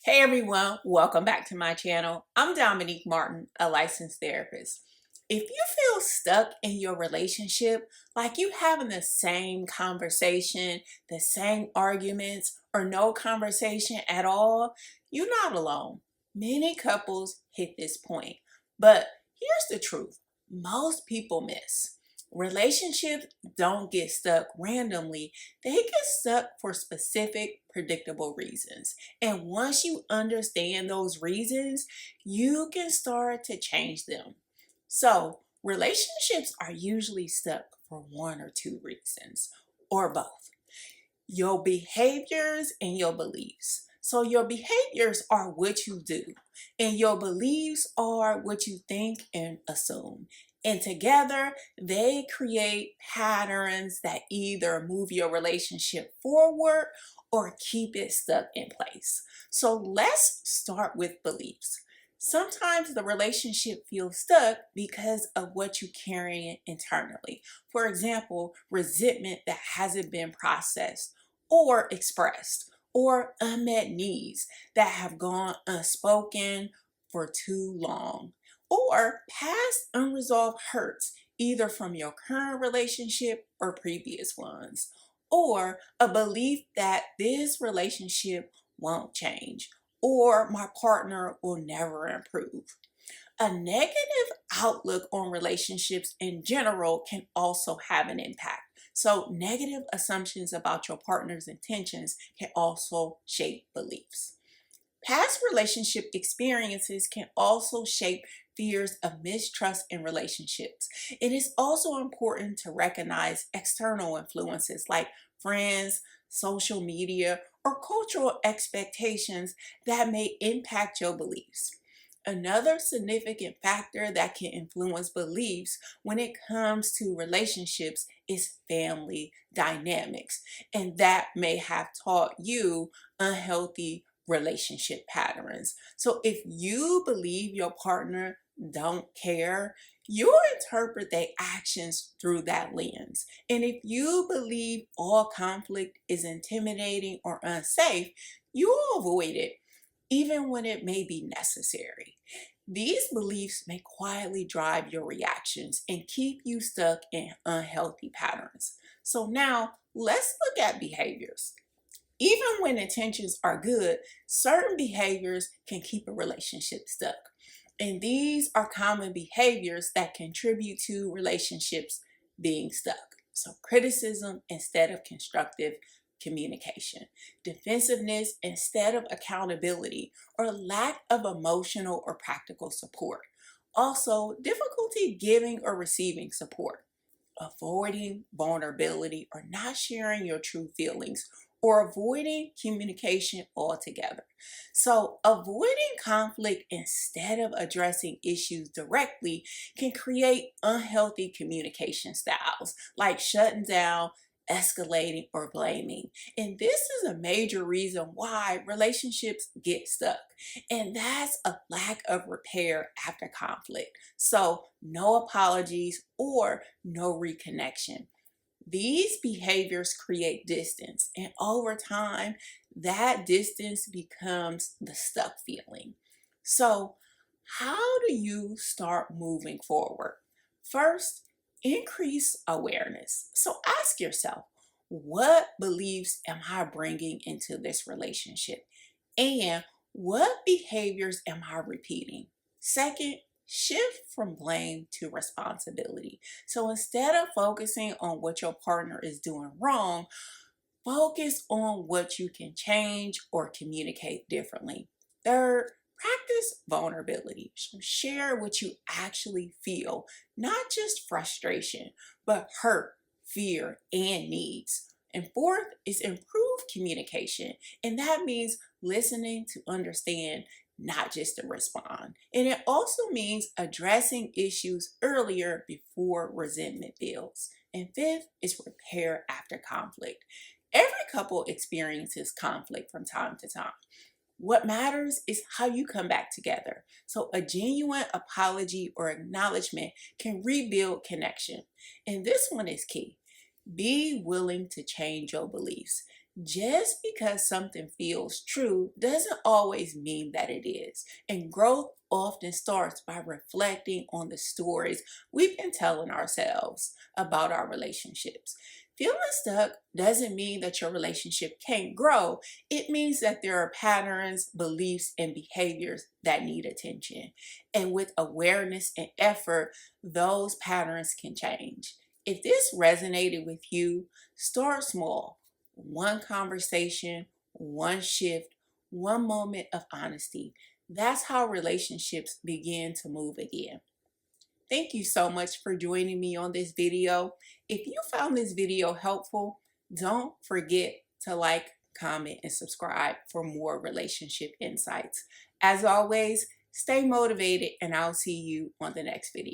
Hey everyone, welcome back to my channel. I'm Dominique Martin, a licensed therapist. If you feel stuck in your relationship, like you having the same conversation, the same arguments, or no conversation at all, you're not alone. Many couples hit this point. But here's the truth. Most people miss. Relationships don't get stuck randomly. They get stuck for specific, predictable reasons. And once you understand those reasons, you can start to change them. So, relationships are usually stuck for one or two reasons, or both: your behaviors and your beliefs. So, your behaviors are what you do, and your beliefs are what you think and assume. And together, they create patterns that either move your relationship forward or keep it stuck in place. So, let's start with beliefs. Sometimes the relationship feels stuck because of what you carry internally. For example, resentment that hasn't been processed or expressed, or unmet needs that have gone unspoken for too long, or past unresolved hurts, either from your current relationship or previous ones, or a belief that this relationship won't change, or my partner will never improve. A negative outlook on relationships in general can also have an impact. So, negative assumptions about your partner's intentions can also shape beliefs. Past relationship experiences can also shape fears of mistrust in relationships. It is also important to recognize external influences like friends, social media, or cultural expectations that may impact your beliefs. Another significant factor that can influence beliefs when it comes to relationships is family dynamics, and that may have taught you unhealthy relationship patterns. So if you believe your partner don't care, you'll interpret their actions through that lens. And if you believe all conflict is intimidating or unsafe, you'll avoid it even when it may be necessary. These beliefs may quietly drive your reactions and keep you stuck in unhealthy patterns. So now let's look at behaviors. Even when intentions are good, certain behaviors can keep a relationship stuck. And these are common behaviors that contribute to relationships being stuck. So, criticism instead of constructive communication, defensiveness instead of accountability, or lack of emotional or practical support. Also, difficulty giving or receiving support, avoiding vulnerability or not sharing your true feelings, or avoiding communication altogether. So, avoiding conflict instead of addressing issues directly can create unhealthy communication styles like shutting down, escalating, or blaming. And this is a major reason why relationships get stuck. And that's a lack of repair after conflict. So, no apologies or no reconnection. These behaviors create distance, and over time, that distance becomes the stuck feeling. So, how do you start moving forward? First, increase awareness. So, ask yourself, what beliefs am I bringing into this relationship? And what behaviors am I repeating? Second, shift from blame to responsibility. So instead of focusing on what your partner is doing wrong, focus on what you can change or communicate differently. Third, practice vulnerability. So share what you actually feel, not just frustration, but hurt, fear, and needs. And fourth is improve communication. And that means listening to understand, not just to respond. And it also means addressing issues earlier before resentment builds. And fifth is repair after conflict. Every couple experiences conflict from time to time. What matters is how you come back together. So, a genuine apology or acknowledgement can rebuild connection. And this one is key. Be willing to change your beliefs. Just because something feels true doesn't always mean that it is. And growth often starts by reflecting on the stories we've been telling ourselves about our relationships. Feeling stuck doesn't mean that your relationship can't grow. It means that there are patterns, beliefs, and behaviors that need attention. And with awareness and effort, those patterns can change. If this resonated with you, start small. One conversation, one shift, one moment of honesty. That's how relationships begin to move again. Thank you so much for joining me on this video. If you found this video helpful, don't forget to like, comment, and subscribe for more relationship insights. As always, stay motivated, and I'll see you on the next video.